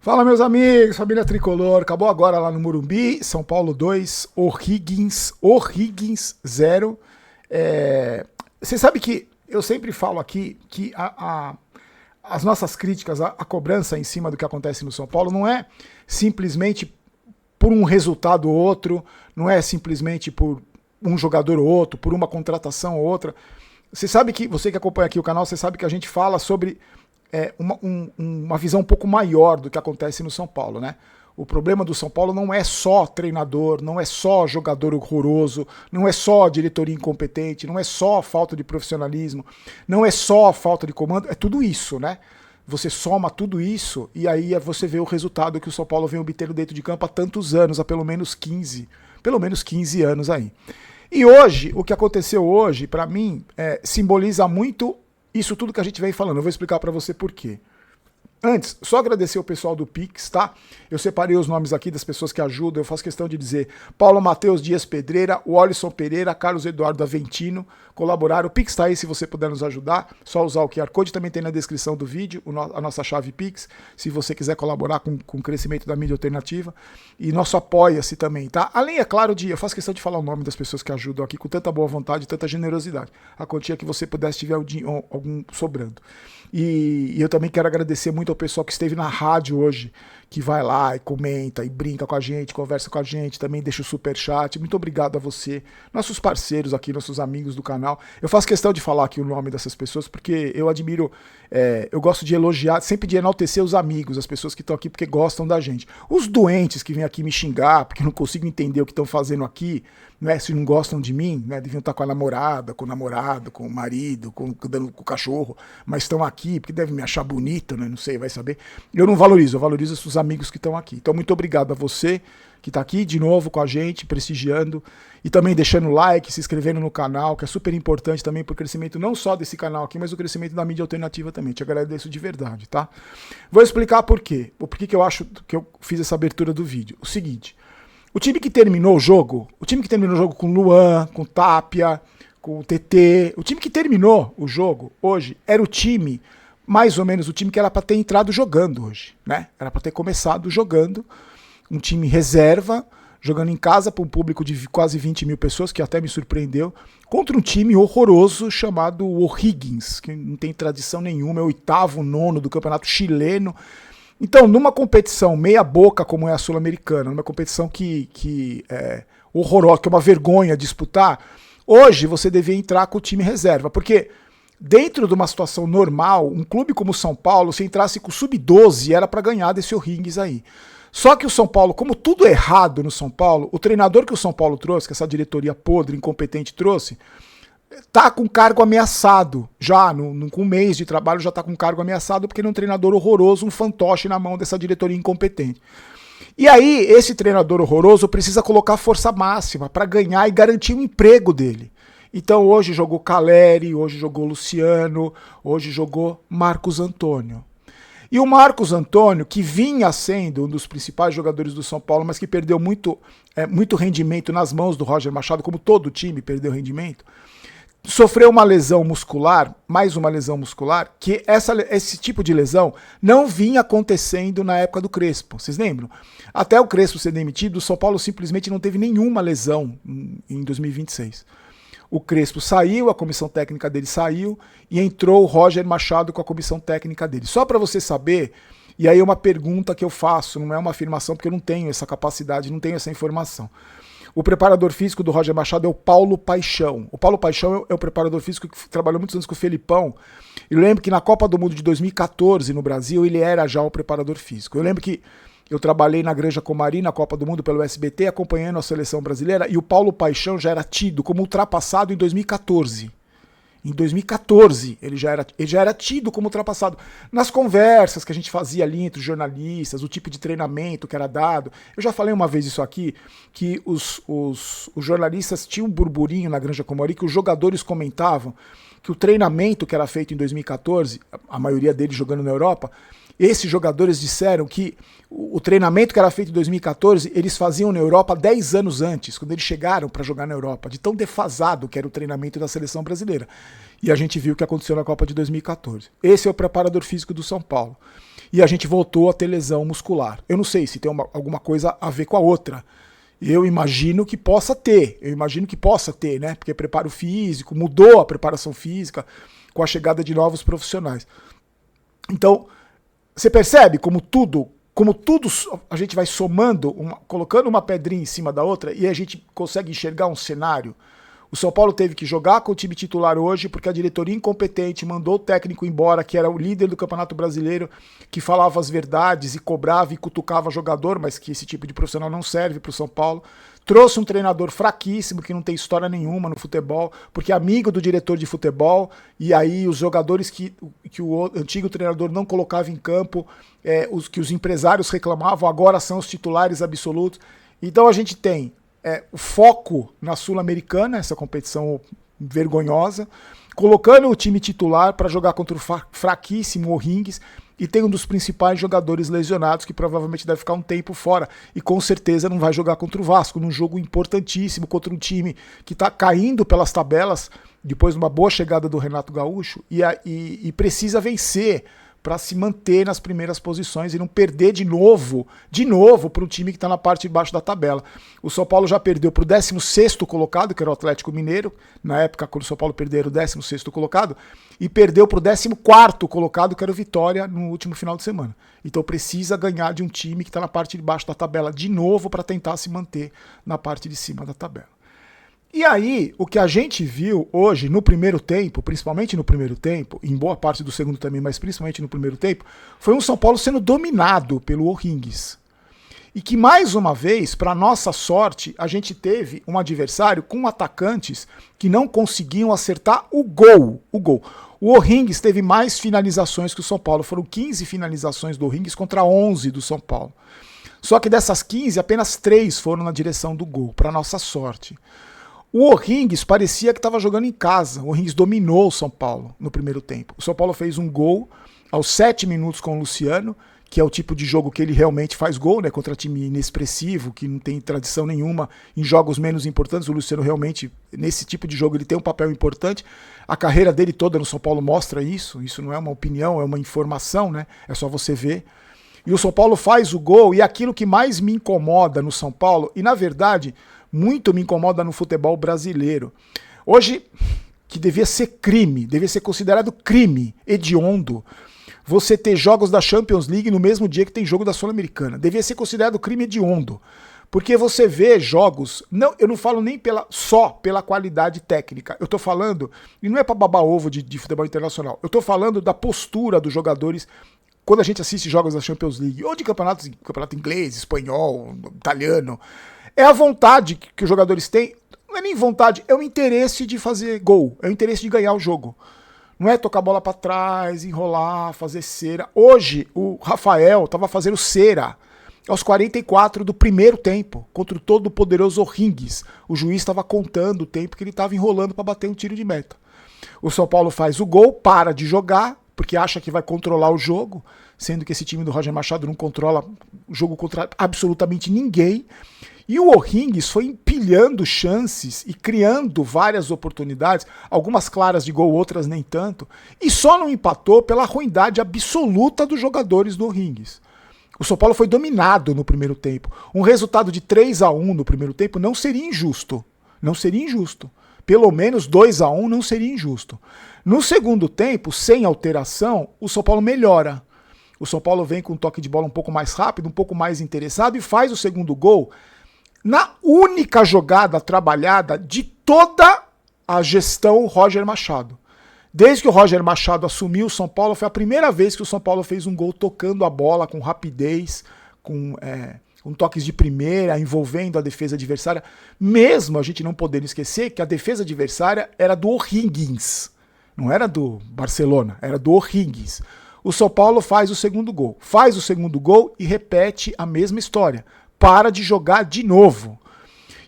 Fala, meus amigos, família Tricolor. Acabou agora lá no Morumbi, São Paulo 2, O'Higgins 0. Você sabe que eu sempre falo aqui que as nossas críticas, a cobrança em cima do que acontece no São Paulo não é simplesmente por um resultado ou outro, não é simplesmente por um jogador ou outro, por uma contratação ou outra. Você que acompanha aqui o canal, você sabe que a gente fala sobre uma visão um pouco maior do que acontece no São Paulo, né? O problema do São Paulo não é só treinador, não é só jogador horroroso, não é só diretoria incompetente, não é só falta de profissionalismo, não é só falta de comando, é tudo isso, né? Você soma tudo isso e aí você vê o resultado que o São Paulo vem obtendo dentro de campo há tantos anos, há pelo menos 15 anos aí. E hoje, o que aconteceu hoje, para mim, simboliza muito isso tudo que a gente vem falando. Eu vou explicar para você por quê. Antes, só agradecer o pessoal do Pix, tá? Eu separei os nomes aqui das pessoas que ajudam. Eu faço questão de dizer Paulo Matheus Dias Pedreira, o Alisson Pereira, Carlos Eduardo Aventino colaboraram. O Pix tá aí se você puder nos ajudar. Só usar o QR Code, também tem na descrição do vídeo a nossa chave Pix, se você quiser colaborar com o crescimento da mídia alternativa. E nosso apoia-se também, tá? Além, é claro, eu faço questão de falar o nome das pessoas que ajudam aqui com tanta boa vontade e tanta generosidade. A quantia que você pudesse tiver algum sobrando. E eu também quero agradecer muito ao pessoal que esteve na rádio hoje, que vai lá e comenta e brinca com a gente, conversa com a gente, também deixa o superchat. Muito obrigado a você, nossos parceiros aqui, nossos amigos do canal. Eu faço questão de falar aqui o nome dessas pessoas, porque eu admiro, eu gosto de elogiar, sempre de enaltecer os amigos, as pessoas que estão aqui porque gostam da gente. Os doentes que vêm aqui me xingar, porque não consigo entender o que estão fazendo aqui, né, se não gostam de mim, né, deviam estar com a namorada, com o namorado, com o marido, com o cachorro, mas estão aqui porque devem me achar bonito, né, não sei, vai saber. Eu não valorizo, eu valorizo os amigos que estão aqui. Então, muito obrigado a você que está aqui de novo com a gente, prestigiando, e também deixando like, se inscrevendo no canal, que é super importante também para o crescimento não só desse canal aqui, mas o crescimento da mídia alternativa também. Te agradeço de verdade, tá? Vou explicar por quê. Por que eu acho que eu fiz essa abertura do vídeo. O seguinte, o time que terminou o jogo com Luan, com Tapia, com o TT, o time que terminou o jogo hoje era o time, mais ou menos o time que era para ter entrado jogando hoje, né? Era para ter começado jogando, um time reserva, jogando em casa para um público de quase 20 mil pessoas, que até me surpreendeu, contra um time horroroso chamado O'Higgins, que não tem tradição nenhuma, é o 8º, 9º do campeonato chileno. Então, numa competição meia boca como é a Sul-Americana, numa competição que é horrorosa, que é uma vergonha disputar, hoje você devia entrar com o time reserva, porque dentro de uma situação normal, um clube como o São Paulo, se entrasse com o Sub-12, era para ganhar desse O'Higgins aí. Só que o São Paulo, como tudo é errado no São Paulo, o treinador que o São Paulo trouxe, que essa diretoria podre, incompetente trouxe, tá com cargo ameaçado, já com um mês de trabalho já tá com cargo ameaçado, porque ele é um treinador horroroso, um fantoche na mão dessa diretoria incompetente. E aí, esse treinador horroroso precisa colocar força máxima para ganhar e garantir o emprego dele. Então hoje jogou Caleri, hoje jogou Luciano, hoje jogou Marcos Antônio. E o Marcos Antônio, que vinha sendo um dos principais jogadores do São Paulo, mas que perdeu muito rendimento nas mãos do Roger Machado, como todo time perdeu rendimento, sofreu uma lesão muscular, mais uma lesão muscular, que esse tipo de lesão não vinha acontecendo na época do Crespo. Vocês lembram? Até o Crespo ser demitido, o São Paulo simplesmente não teve nenhuma lesão em 2026. O Crespo saiu, a comissão técnica dele saiu e entrou o Roger Machado com a comissão técnica dele. Só para você saber, e aí é uma pergunta que eu faço, não é uma afirmação porque eu não tenho essa capacidade, não tenho essa informação. O preparador físico do Roger Machado é o Paulo Paixão. O Paulo Paixão é o preparador físico que trabalhou muitos anos com o Felipão. Eu lembro que na Copa do Mundo de 2014 no Brasil ele era já o preparador físico. Eu lembro que eu trabalhei na Granja Comari, na Copa do Mundo, pelo SBT, acompanhando a seleção brasileira, e o Paulo Paixão já era tido como ultrapassado em 2014. Em 2014, ele já era tido como ultrapassado. Nas conversas que a gente fazia ali entre os jornalistas, o tipo de treinamento que era dado. Eu já falei uma vez isso aqui, que os jornalistas tinham um burburinho na Granja Comari, que os jogadores comentavam que o treinamento que era feito em 2014, a maioria deles jogando na Europa, esses jogadores disseram que o treinamento que era feito em 2014, eles faziam na Europa 10 anos antes, quando eles chegaram para jogar na Europa, de tão defasado que era o treinamento da seleção brasileira. E a gente viu o que aconteceu na Copa de 2014. Esse é o preparador físico do São Paulo. e a gente voltou a ter lesão muscular. Eu não sei se tem alguma coisa a ver com a outra. Eu imagino que possa ter, né? Porque preparo físico, mudou a preparação física com a chegada de novos profissionais. Então, você percebe como tudo a gente vai somando, colocando uma pedrinha em cima da outra e a gente consegue enxergar um cenário. O São Paulo teve que jogar com o time titular hoje porque a diretoria incompetente mandou o técnico embora, que era o líder do Campeonato Brasileiro, que falava as verdades e cobrava e cutucava jogador, mas que esse tipo de profissional não serve para o São Paulo. Trouxe um treinador fraquíssimo, que não tem história nenhuma no futebol, porque é amigo do diretor de futebol, e aí os jogadores que o antigo treinador não colocava em campo, que os empresários reclamavam, agora são os titulares absolutos. Então a gente tem o foco na Sul-Americana, essa competição vergonhosa, colocando o time titular para jogar contra o fraquíssimo O'Higgins, e tem um dos principais jogadores lesionados que provavelmente deve ficar um tempo fora e com certeza não vai jogar contra o Vasco, num jogo importantíssimo contra um time que está caindo pelas tabelas depois de uma boa chegada do Renato Gaúcho e precisa vencer para se manter nas primeiras posições e não perder de novo para um time que está na parte de baixo da tabela. O São Paulo já perdeu para o 16º colocado, que era o Atlético Mineiro, na época quando o São Paulo perdeu era o 16º colocado, e perdeu para o 14º colocado, que era o Vitória, no último final de semana. Então precisa ganhar de um time que está na parte de baixo da tabela de novo para tentar se manter na parte de cima da tabela. E aí, o que a gente viu hoje no primeiro tempo, principalmente no primeiro tempo, em boa parte do segundo também, mas principalmente no primeiro tempo, foi um São Paulo sendo dominado pelo O'Higgins. E que, mais uma vez, para nossa sorte, a gente teve um adversário com atacantes que não conseguiam acertar o gol. O O'Higgins teve mais finalizações que o São Paulo. Foram 15 finalizações do O'Higgins contra 11 do São Paulo. Só que dessas 15, apenas 3 foram na direção do gol, para nossa sorte. O O'Higgins parecia que estava jogando em casa. O O'Higgins dominou o São Paulo no primeiro tempo. O São Paulo fez um gol aos 7 minutos com o Luciano, que é o tipo de jogo que ele realmente faz gol, né, contra time inexpressivo, que não tem tradição nenhuma em jogos menos importantes. O Luciano realmente, nesse tipo de jogo, ele tem um papel importante. A carreira dele toda no São Paulo mostra isso. Isso não é uma opinião, é uma informação, né? É só você ver. E o São Paulo faz o gol, e aquilo que mais me incomoda no São Paulo, e na verdade muito me incomoda no futebol brasileiro. Hoje, que devia ser crime, devia ser considerado crime hediondo, você ter jogos da Champions League no mesmo dia que tem jogo da Sul-Americana. Devia ser considerado crime hediondo. Porque você vê jogos, eu não falo nem só pela qualidade técnica, eu tô falando, e não é pra babar ovo de futebol internacional, eu tô falando da postura dos jogadores quando a gente assiste jogos da Champions League, ou de campeonato inglês, espanhol, italiano. É a vontade que os jogadores têm, não é nem vontade, é o interesse de fazer gol, é o interesse de ganhar o jogo. Não é tocar a bola para trás, enrolar, fazer cera. Hoje, o Rafael estava fazendo cera aos 44 do primeiro tempo, contra o todo poderoso O'Higgins. O juiz estava contando o tempo que ele estava enrolando para bater um tiro de meta. O São Paulo faz o gol, para de jogar, porque acha que vai controlar o jogo, sendo que esse time do Roger Machado não controla o jogo contra absolutamente ninguém. E o O'Higgins foi empilhando chances e criando várias oportunidades, algumas claras de gol, outras nem tanto, e só não empatou pela ruindade absoluta dos jogadores do O'Higgins. O São Paulo foi dominado no primeiro tempo. Um resultado de 3-1 no primeiro tempo não seria injusto. Não seria injusto. Pelo menos 2-1 não seria injusto. No segundo tempo, sem alteração, o São Paulo melhora. O São Paulo vem com um toque de bola um pouco mais rápido, um pouco mais interessado e faz o segundo gol na única jogada trabalhada de toda a gestão Roger Machado. Desde que o Roger Machado assumiu o São Paulo, foi a primeira vez que o São Paulo fez um gol tocando a bola com rapidez, com toques de primeira, envolvendo a defesa adversária. Mesmo a gente não podendo esquecer que a defesa adversária era do O'Higgins, não era do Barcelona, era do O'Higgins. O São Paulo faz o segundo gol e repete a mesma história. Para de jogar de novo.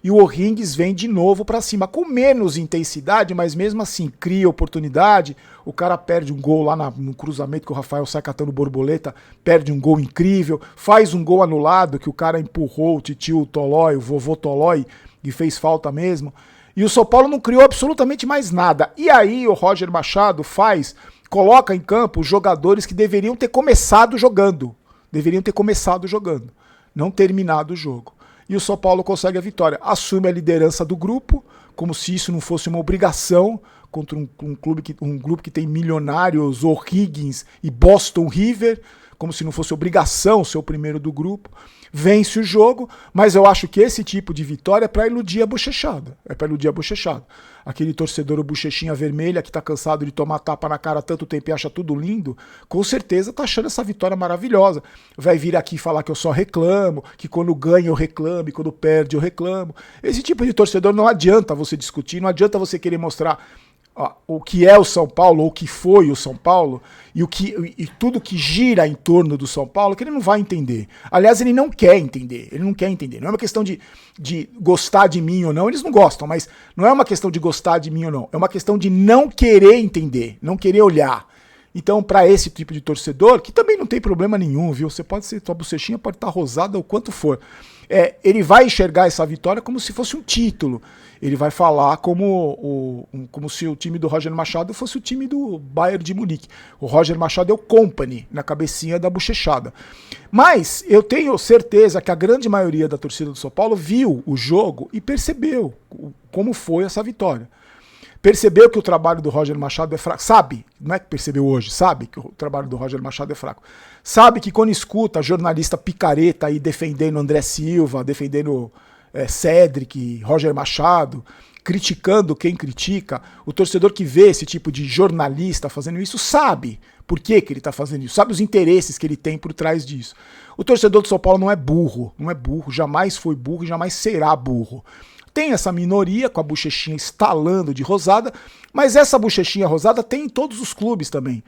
E o O'Higgins vem de novo para cima, com menos intensidade, mas mesmo assim cria oportunidade. O cara perde um gol lá no cruzamento que o Rafael sai catando borboleta, perde um gol incrível, faz um gol anulado que o cara empurrou o titio Tolói, o vovô Tolói, e fez falta mesmo. E o São Paulo não criou absolutamente mais nada. E aí o Roger Machado faz coloca em campo os jogadores que deveriam ter começado jogando. Não terminado o jogo. E o São Paulo consegue a vitória. Assume a liderança do grupo, como se isso não fosse uma obrigação contra um grupo que tem milionários, O'Higgins e Boston River, como se não fosse obrigação ser o primeiro do grupo. Vence o jogo, mas eu acho que esse tipo de vitória é para iludir a bochechada. Aquele torcedor bochechinha vermelha que tá cansado de tomar tapa na cara há tanto tempo e acha tudo lindo, com certeza tá achando essa vitória maravilhosa. Vai vir aqui falar que eu só reclamo, que quando ganha eu reclamo e quando perde eu reclamo. Esse tipo de torcedor não adianta você discutir, não adianta você querer mostrar o que é o São Paulo, ou o que foi o São Paulo, e tudo que gira em torno do São Paulo, que ele não vai entender. Aliás, ele não quer entender. Não é uma questão de gostar de mim ou não, eles não gostam, mas não é uma questão de gostar de mim ou não, é uma questão de não querer entender, não querer olhar. Então, para esse tipo de torcedor, que também não tem problema nenhum, viu? Você pode ser, tua bochechinha pode estar rosada o quanto for. Ele vai enxergar essa vitória como se fosse um título. Ele vai falar como se o time do Roger Machado fosse o time do Bayern de Munique. O Roger Machado é o company na cabecinha da bochechada. Mas eu tenho certeza que a grande maioria da torcida do São Paulo viu o jogo e percebeu como foi essa vitória. Percebeu que o trabalho do Roger Machado é fraco. Sabe, não é que percebeu hoje, sabe que o trabalho do Roger Machado é fraco. Sabe que quando escuta jornalista picareta aí defendendo André Silva, defendendo Cedric, Roger Machado, criticando quem critica, o torcedor que vê esse tipo de jornalista fazendo isso sabe por que ele está fazendo isso, sabe os interesses que ele tem por trás disso. O torcedor do São Paulo não é burro, jamais foi burro e jamais será burro. Tem essa minoria com a bochechinha estalando de rosada, mas essa bochechinha rosada tem em todos os clubes também.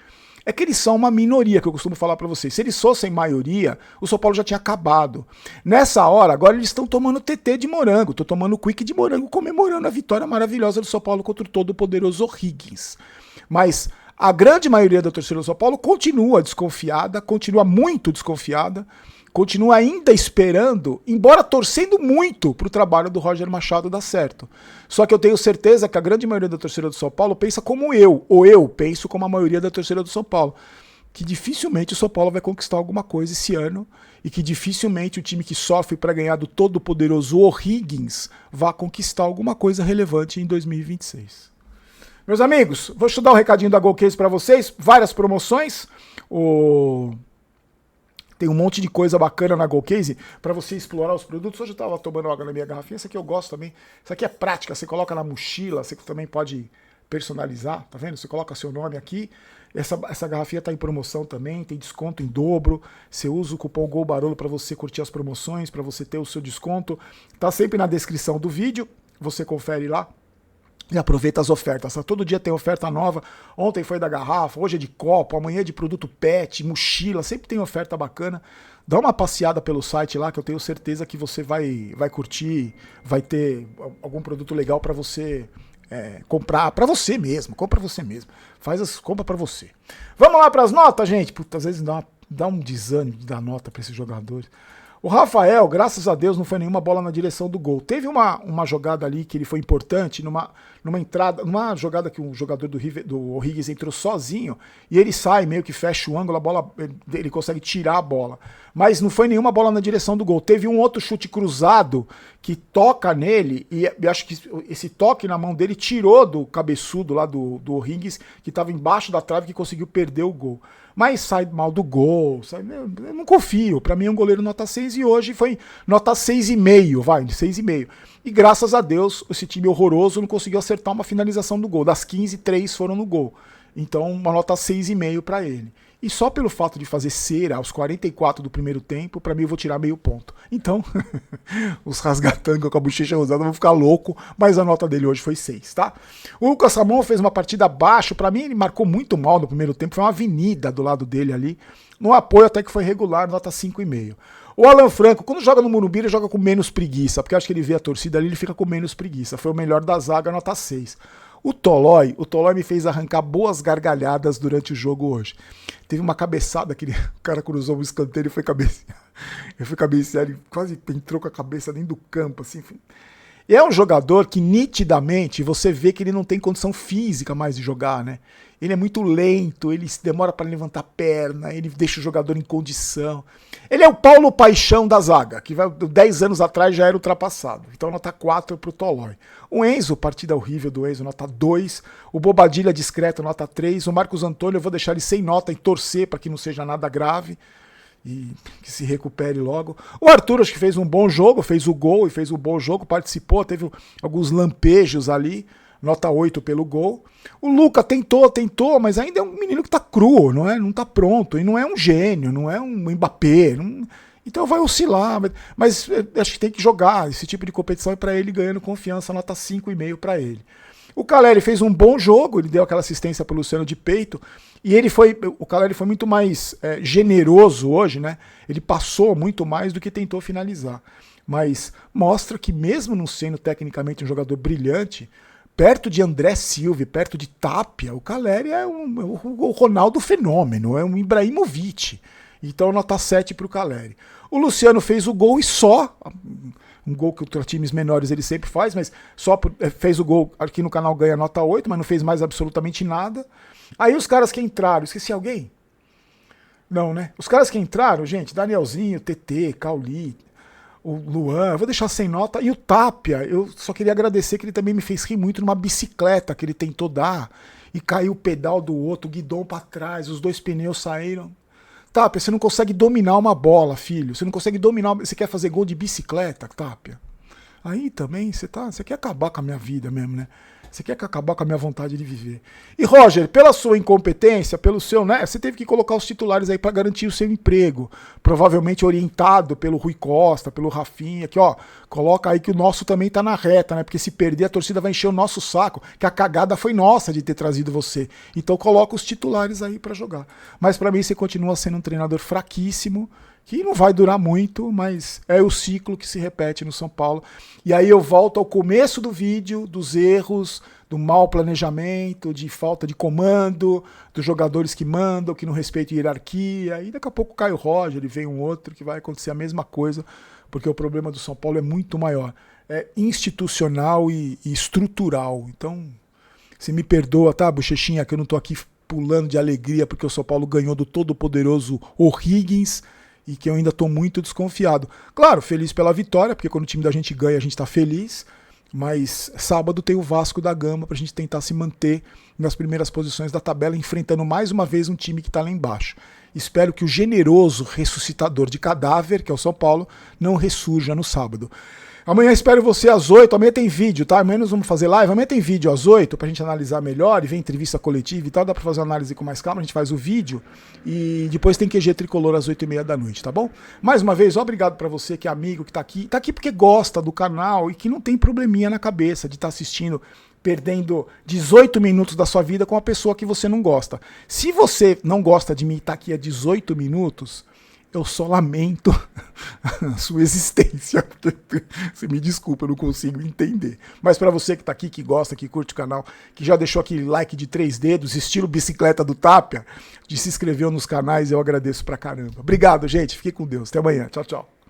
É que eles são uma minoria, que eu costumo falar pra vocês. Se eles fossem maioria, o São Paulo já tinha acabado. Nessa hora, agora eles estão tomando TT de morango, tô tomando quick de morango, comemorando a vitória maravilhosa do São Paulo contra o todo-poderoso O'Higgins. Mas a grande maioria da torcida do São Paulo continua desconfiada, continua muito desconfiada, continua ainda esperando, embora torcendo muito pro trabalho do Roger Machado dar certo. Só que eu tenho certeza que a grande maioria da torcida do São Paulo pensa como eu, ou eu penso como a maioria da torcida do São Paulo, que dificilmente o São Paulo vai conquistar alguma coisa esse ano e que dificilmente o time que sofre para ganhar do todo-poderoso O'Higgins vai conquistar alguma coisa relevante em 2026. Meus amigos, vou estudar o recadinho da Golcase para vocês, várias promoções, tem um monte de coisa bacana na Golcase para você explorar os produtos. Hoje eu estava tomando água na minha garrafinha, essa aqui eu gosto também. Isso aqui é prática, você coloca na mochila, você também pode personalizar, tá vendo? Você coloca seu nome aqui. Essa garrafinha está em promoção também, tem desconto em dobro. Você usa o cupom GOLBAROLO para você curtir as promoções, para você ter o seu desconto. Tá sempre na descrição do vídeo, você confere lá. E aproveita as ofertas, todo dia tem oferta nova. Ontem foi da garrafa, hoje é de copo, amanhã é de produto pet, mochila, sempre tem oferta bacana. Dá uma passeada pelo site lá que eu tenho certeza que você vai curtir, vai ter algum produto legal para você comprar para você mesmo, compra você mesmo, compra para você. Vamos lá para as notas, gente? Puta, às vezes dá um desânimo de dar nota para esses jogadores. O Rafael, graças a Deus, não foi nenhuma bola na direção do gol. Teve uma jogada ali que ele foi importante, numa entrada, numa jogada que um jogador do O'Higgins entrou sozinho e ele sai, meio que fecha o ângulo, a bola, ele consegue tirar a bola. Mas não foi nenhuma bola na direção do gol. Teve um outro chute cruzado que toca nele e acho que esse toque na mão dele tirou do cabeçudo lá do O'Higgins, que estava embaixo da trave, que conseguiu perder o gol. Mas sai mal do gol, eu não confio. Pra mim é um goleiro nota 6 e hoje foi nota 6,5, 6,5. E graças a Deus, esse time horroroso não conseguiu acertar uma finalização do gol. Das 15, 3 foram no gol. Então, uma nota 6,5 pra ele. E só pelo fato de fazer cera aos 44 do primeiro tempo, pra mim eu vou tirar meio ponto. Então, os rasgatanga com a bochecha rosada vão ficar louco, mas a nota dele hoje foi 6, tá? O Lucas Ramon fez uma partida abaixo, pra mim ele marcou muito mal no primeiro tempo, foi uma avenida do lado dele ali. No apoio até que foi regular, nota 5,5. O Alan Franco, quando joga no Morumbi, ele joga com menos preguiça, porque eu acho que ele vê a torcida ali, ele fica com menos preguiça. Foi o melhor da zaga, nota 6. O Tolói me fez arrancar boas gargalhadas durante o jogo hoje. Teve uma cabeçada que o cara cruzou um escanteio e foi cabecear. Eu fui cabecear, ele quase entrou com a cabeça dentro do campo, assim. E é um jogador que nitidamente você vê que ele não tem condição física mais de jogar, né? Ele é muito lento, ele demora para levantar a perna, ele deixa o jogador em condição. Ele é o Paulo Paixão da zaga, que 10 anos atrás já era ultrapassado. Então nota 4 pro Tolói. O Enzo, partida horrível do Enzo, nota 2. O Bobadilha discreto, nota 3. O Marcos Antônio, eu vou deixar ele sem nota e torcer para que não seja nada grave e que se recupere logo. O Arthur acho que fez um bom jogo, fez o gol e fez um bom jogo, participou, teve alguns lampejos ali, nota 8 pelo gol. O Luca tentou, mas ainda é um menino que tá cru, não tá pronto, e não é um gênio, não é um Mbappé, então vai oscilar, mas acho que tem que jogar, esse tipo de competição é para ele ganhando confiança, nota 5,5 para ele. O Caleri fez um bom jogo, ele deu aquela assistência pro Luciano de peito, e o Caleri foi muito mais generoso hoje, né? Ele passou muito mais do que tentou finalizar. Mas mostra que mesmo não sendo tecnicamente um jogador brilhante, perto de André Silva, perto de Tapia, o Caleri é o Ronaldo fenômeno, é um Ibrahimovic. Então nota 7 pro Caleri. O Luciano fez o gol e só... Um gol que os times menores ele sempre faz, mas só fez o gol aqui no canal ganha nota 8, mas não fez mais absolutamente nada. Aí os caras que entraram, esqueci alguém? Não, né? Os caras que entraram, gente, Danielzinho, TT, Cauli, o Luan, eu vou deixar sem nota. E o Tapia, eu só queria agradecer que ele também me fez rir muito numa bicicleta que ele tentou dar e caiu o pedal do outro, o guidão pra trás, os dois pneus saíram. Tapia, você não consegue dominar uma bola, filho. Você não consegue dominar. Você quer fazer gol de bicicleta, Tapia? Aí também você quer acabar com a minha vida mesmo, né? Você quer acabar com a minha vontade de viver. E Roger, pela sua incompetência, pelo seu, né? Você teve que colocar os titulares aí para garantir o seu emprego. Provavelmente orientado pelo Rui Costa, pelo Rafinha, que ó, coloca aí que o nosso também tá na reta, né? Porque se perder a torcida vai encher o nosso saco, que a cagada foi nossa de ter trazido você. Então coloca os titulares aí para jogar. Mas para mim você continua sendo um treinador fraquíssimo, que não vai durar muito, mas é o ciclo que se repete no São Paulo. E aí eu volto ao começo do vídeo, dos erros, do mau planejamento, de falta de comando, dos jogadores que mandam, que não respeitam hierarquia. E daqui a pouco cai o Roger e vem um outro que vai acontecer a mesma coisa, porque o problema do São Paulo é muito maior. É institucional e estrutural. Então, você me perdoa, tá, Bochechinha, que eu não tô aqui pulando de alegria porque o São Paulo ganhou do todo-poderoso O'Higgins, e que eu ainda estou muito desconfiado. Claro, feliz pela vitória, porque quando o time da gente ganha, a gente está feliz, mas sábado tem o Vasco da Gama para a gente tentar se manter nas primeiras posições da tabela, enfrentando mais uma vez um time que está lá embaixo. Espero que o generoso ressuscitador de cadáver, que é o São Paulo, não ressurja no sábado. Amanhã espero você às 8, amanhã tem vídeo, tá? Amanhã nós vamos fazer live, amanhã tem vídeo às 8 pra gente analisar melhor e ver entrevista coletiva e tal, dá pra fazer uma análise com mais calma, a gente faz o vídeo e depois tem QG Tricolor às 8h30 da noite, tá bom? Mais uma vez, obrigado pra você que é amigo, que tá aqui porque gosta do canal e que não tem probleminha na cabeça de estar assistindo, perdendo 18 minutos da sua vida com uma pessoa que você não gosta. Se você não gosta de mim e tá aqui há 18 minutos... eu só lamento a sua existência. Você me desculpa, eu não consigo entender. Mas para você que tá aqui, que gosta, que curte o canal, que já deixou aquele like de 3 dedos, estilo bicicleta do Tapia, de se inscreveu nos canais, eu agradeço pra caramba. Obrigado, gente. Fique com Deus. Até amanhã. Tchau, tchau.